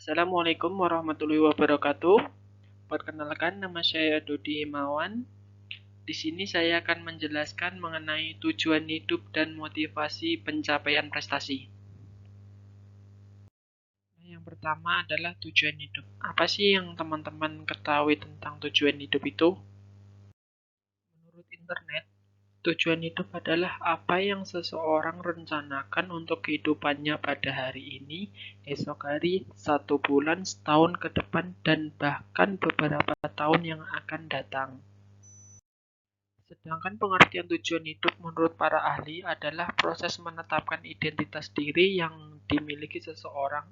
Assalamualaikum warahmatullahi wabarakatuh. Perkenalkan, nama saya Dodi Himawan. Di sini saya akan menjelaskan mengenai tujuan hidup dan motivasi pencapaian prestasi. Yang pertama adalah tujuan hidup. Apa sih yang teman-teman ketahui tentang tujuan hidup itu? Menurut internet, tujuan hidup adalah apa yang seseorang rencanakan untuk kehidupannya pada hari ini, esok hari, 1 bulan, setahun ke depan, dan bahkan beberapa tahun yang akan datang. Sedangkan pengertian tujuan hidup menurut para ahli adalah proses menetapkan identitas diri yang dimiliki seseorang.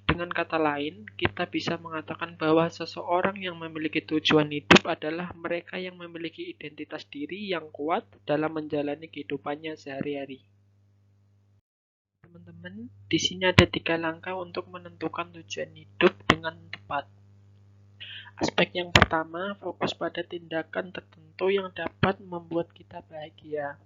Dengan kata lain, kita bisa mengatakan bahwa seseorang yang memiliki tujuan hidup adalah mereka yang memiliki identitas diri yang kuat dalam menjalani kehidupannya sehari-hari. Teman-teman, di sini ada 3 langkah untuk menentukan tujuan hidup dengan tepat. Aspek yang pertama, fokus pada tindakan tertentu yang dapat membuat kita bahagia.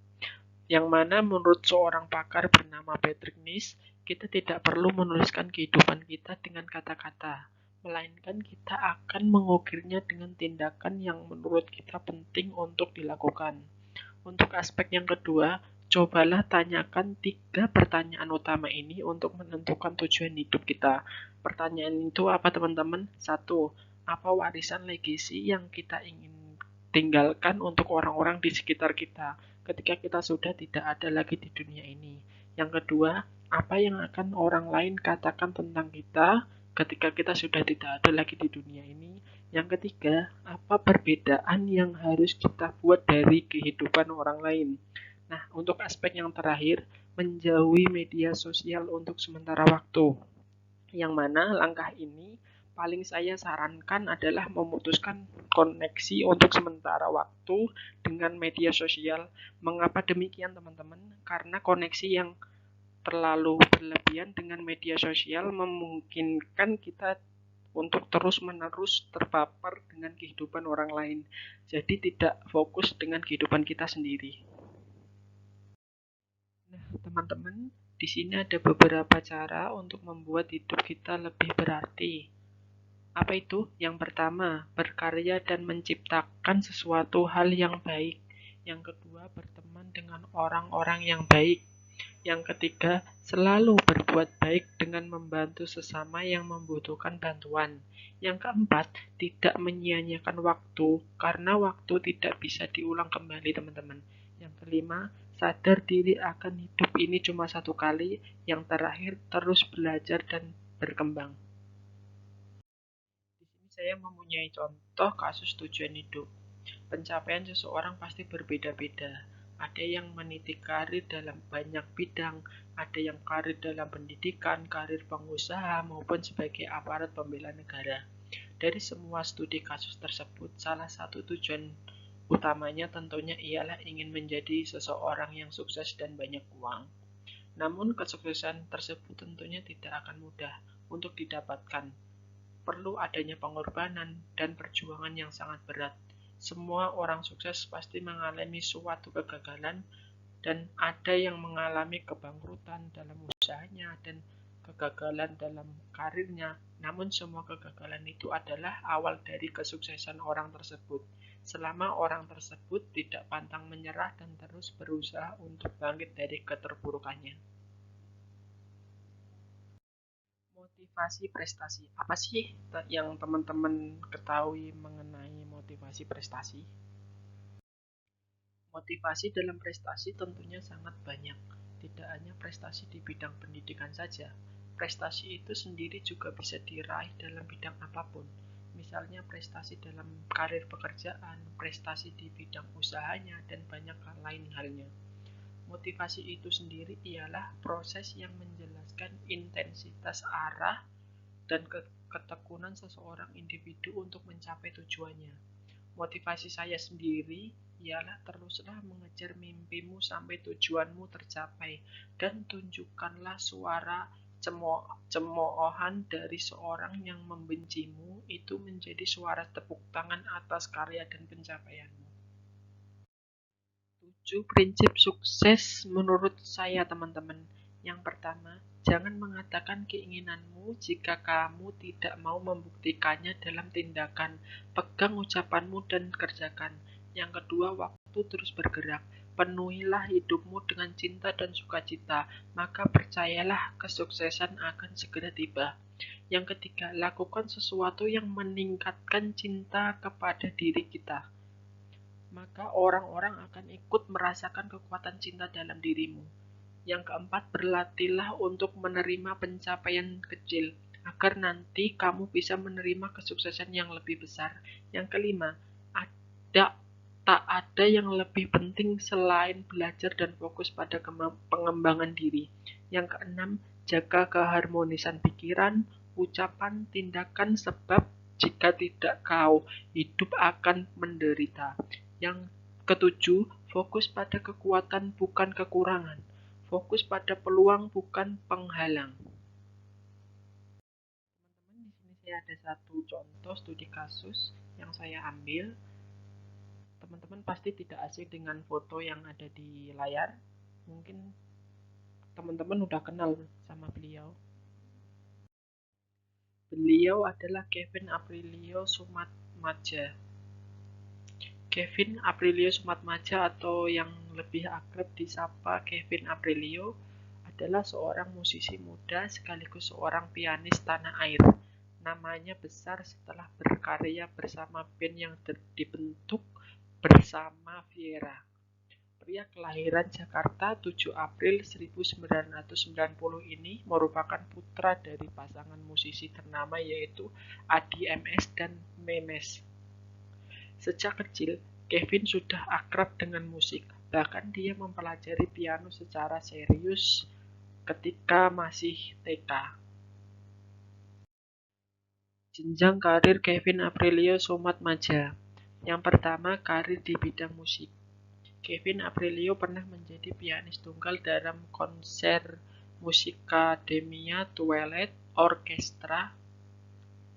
Yang mana menurut seorang pakar bernama Patrick Ness, kita tidak perlu menuliskan kehidupan kita dengan kata-kata, melainkan kita akan mengukirnya dengan tindakan yang menurut kita penting untuk dilakukan. Untuk aspek yang kedua, cobalah tanyakan 3 pertanyaan utama ini untuk menentukan tujuan hidup kita. Pertanyaan itu apa, teman-teman? 1. Apa warisan legasi yang kita ingin tinggalkan untuk orang-orang di sekitar kita ketika kita sudah tidak ada lagi di dunia ini? Yang kedua, apa yang akan orang lain katakan tentang kita ketika kita sudah tidak ada lagi di dunia ini? Yang ketiga, apa perbedaan yang harus kita buat dari kehidupan orang lain? Nah, untuk aspek yang terakhir, menjauhi media sosial untuk sementara waktu. Yang mana langkah ini paling saya sarankan adalah memutuskan koneksi untuk sementara waktu dengan media sosial. Mengapa demikian, teman-teman? Karena koneksi yang terlalu berlebihan dengan media sosial memungkinkan kita untuk terus-menerus terpapar dengan kehidupan orang lain. Jadi tidak fokus dengan kehidupan kita sendiri. Nah, teman-teman, di sini ada beberapa cara untuk membuat hidup kita lebih berarti. Apa itu? Yang pertama, berkarya dan menciptakan sesuatu hal yang baik. Yang kedua, berteman dengan orang-orang yang baik. Yang ketiga, selalu berbuat baik dengan membantu sesama yang membutuhkan bantuan. Yang keempat, tidak menyia-nyiakan waktu, karena waktu tidak bisa diulang kembali, teman-teman. Yang kelima, sadar diri akan hidup ini cuma 1 kali. Yang terakhir, terus belajar dan berkembang. Di sini saya mempunyai contoh kasus tujuan hidup. Pencapaian seseorang pasti berbeda-beda. Ada yang meniti karir dalam banyak bidang, ada yang karir dalam pendidikan, karir pengusaha, maupun sebagai aparat pembela negara. Dari semua studi kasus tersebut, salah satu tujuan utamanya tentunya ialah ingin menjadi seseorang yang sukses dan banyak uang. Namun kesuksesan tersebut tentunya tidak akan mudah untuk didapatkan. Perlu adanya pengorbanan dan perjuangan yang sangat berat. Semua orang sukses pasti mengalami suatu kegagalan dan ada yang mengalami kebangkrutan dalam usahanya dan kegagalan dalam karirnya. Namun semua kegagalan itu adalah awal dari kesuksesan orang tersebut. Selama orang tersebut tidak pantang menyerah dan terus berusaha untuk bangkit dari keterpurukannya. Motivasi prestasi. Apa sih yang teman-teman ketahui mengenai motivasi prestasi? Motivasi dalam prestasi tentunya sangat banyak. Tidak hanya prestasi di bidang pendidikan saja. Prestasi itu sendiri juga bisa diraih dalam bidang apapun. Misalnya prestasi dalam karir pekerjaan, prestasi di bidang usahanya, dan banyak hal lain halnya. Motivasi itu sendiri ialah proses yang menjelaskan intensitas arah dan ketekunan seseorang individu untuk mencapai tujuannya. Motivasi saya sendiri ialah teruslah mengejar mimpimu sampai tujuanmu tercapai dan tunjukkanlah suara cemoohan dari seorang yang membencimu itu menjadi suara tepuk tangan atas karya dan pencapaianmu. 7 prinsip sukses menurut saya, teman-teman. Yang pertama, Jangan mengatakan keinginanmu jika kamu tidak mau membuktikannya dalam tindakan. Pegang ucapanmu dan kerjakan. Yang kedua, waktu terus bergerak. Penuhilah hidupmu dengan cinta dan sukacita, maka percayalah kesuksesan akan segera tiba. Yang ketiga, lakukan sesuatu yang meningkatkan cinta kepada diri kita. Maka orang-orang akan ikut merasakan kekuatan cinta dalam dirimu. Yang keempat, berlatihlah untuk menerima pencapaian kecil, agar nanti kamu bisa menerima kesuksesan yang lebih besar. Yang kelima, tak ada yang lebih penting selain belajar dan fokus pada pengembangan diri. Yang keenam, jaga keharmonisan pikiran, ucapan, tindakan, sebab jika tidak kau hidup akan menderita. Yang ketujuh, fokus pada kekuatan bukan kekurangan. Fokus pada peluang bukan penghalang. Teman-teman, di sini saya ada satu contoh studi kasus yang saya ambil. Teman-teman pasti tidak asing dengan foto yang ada di layar. Mungkin teman-teman udah kenal sama beliau. Beliau adalah Kevin Aprilio Soematmadja. Kevin Aprilio Soematmadja atau yang lebih akrab disapa Kevin Aprilio adalah seorang musisi muda sekaligus seorang pianis tanah air. Namanya besar setelah berkarya bersama band yang dibentuk bersama Viera. Pria kelahiran Jakarta 7 April 1990 ini merupakan putra dari pasangan musisi ternama yaitu Adi MS dan Memes. Sejak kecil, Kevin sudah akrab dengan musik. Bahkan dia mempelajari piano secara serius ketika masih TK. Jenjang karir Kevin Aprilio Soematmadja. Yang pertama, karir di bidang musik. Kevin Aprilio pernah menjadi pianis tunggal dalam konser Musikademia Twilight Orchestra.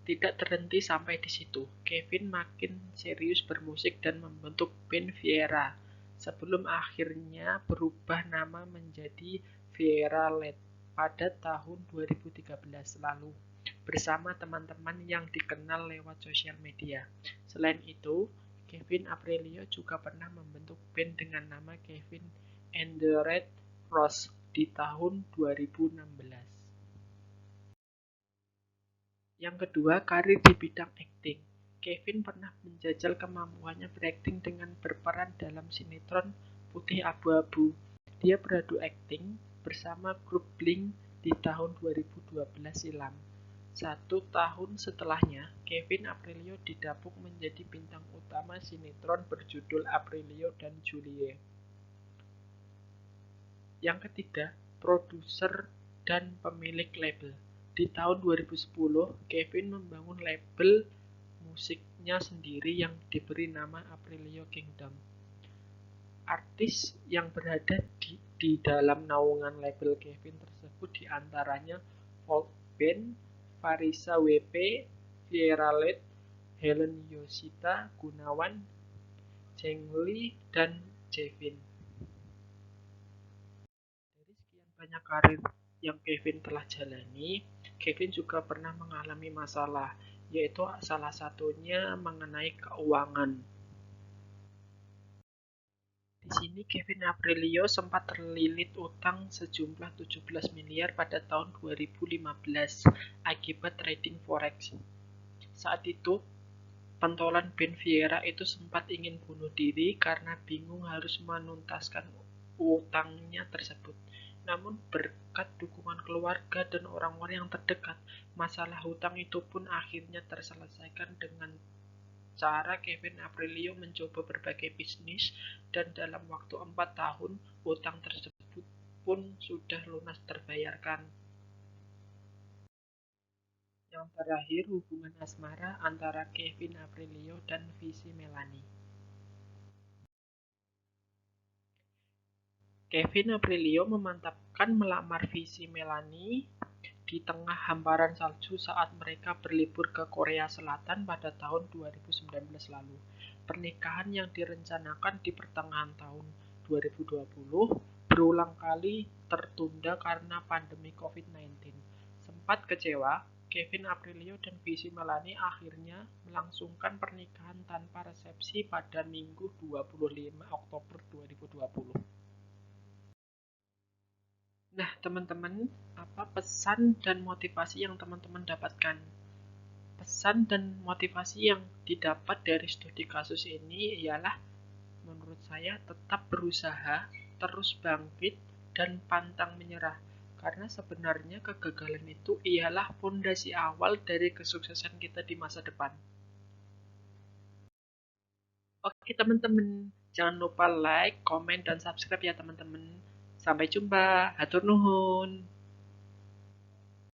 Tidak terhenti sampai di situ. Kevin makin serius bermusik dan membentuk band Viera sebelum akhirnya berubah nama menjadi Viera Led pada tahun 2013 lalu bersama teman-teman yang dikenal lewat sosial media. Selain itu, Kevin Aprilio juga pernah membentuk band dengan nama Kevin and the Red Rose di tahun 2016. Yang kedua, karir di bidang akting. Kevin pernah menjajal kemampuannya berakting dengan berperan dalam sinetron Putih Abu-Abu. Dia beradu akting bersama grup Blink di tahun 2012 silam. 1 tahun setelahnya, Kevin Aprilio didapuk menjadi bintang utama sinetron berjudul Aprilio dan Julie. Yang ketiga, produser dan pemilik label. Di tahun 2010, Kevin membangun label musiknya sendiri yang diberi nama Aprilio Kingdom. Artis yang berada di dalam naungan label Kevin tersebut diantaranya folk band, Farisa WP, Viera Led, Helen Yosita Gunawan, Jengli, dan Jevin. Dari sekian banyak karir yang Kevin telah jalani, Kevin juga pernah mengalami masalah, yaitu salah satunya mengenai keuangan. Di sini Kevin Aprilio sempat terlilit utang sejumlah 17 miliar pada tahun 2015 akibat trading forex. Saat itu, pentolan band Viera itu sempat ingin bunuh diri karena bingung harus menuntaskan utangnya tersebut. Namun berkat dukungan keluarga dan orang-orang yang terdekat, masalah hutang itu pun akhirnya terselesaikan dengan cara Kevin Aprilio mencoba berbagai bisnis dan dalam waktu 4 tahun utang tersebut pun sudah lunas terbayarkan. Yang terakhir, hubungan asmara antara Kevin Aprilio dan Visi Melanie. Kevin Aprilio memantapkan melamar Visi Melanie di tengah hamparan salju saat mereka berlibur ke Korea Selatan pada tahun 2019 lalu. Pernikahan yang direncanakan di pertengahan tahun 2020 berulang kali tertunda karena pandemi COVID-19. Sempat kecewa, Kevin Aprilio dan Visi Melani akhirnya melangsungkan pernikahan tanpa resepsi pada Minggu 25 Oktober 2020. Nah, teman-teman, apa pesan dan motivasi yang teman-teman dapatkan? Pesan dan motivasi yang didapat dari studi kasus ini ialah menurut saya tetap berusaha, terus bangkit, dan pantang menyerah. Karena sebenarnya kegagalan itu ialah fondasi awal dari kesuksesan kita di masa depan. Oke teman-teman, jangan lupa like, komen, dan subscribe ya teman-teman. Sampai jumpa, hatur nuhun.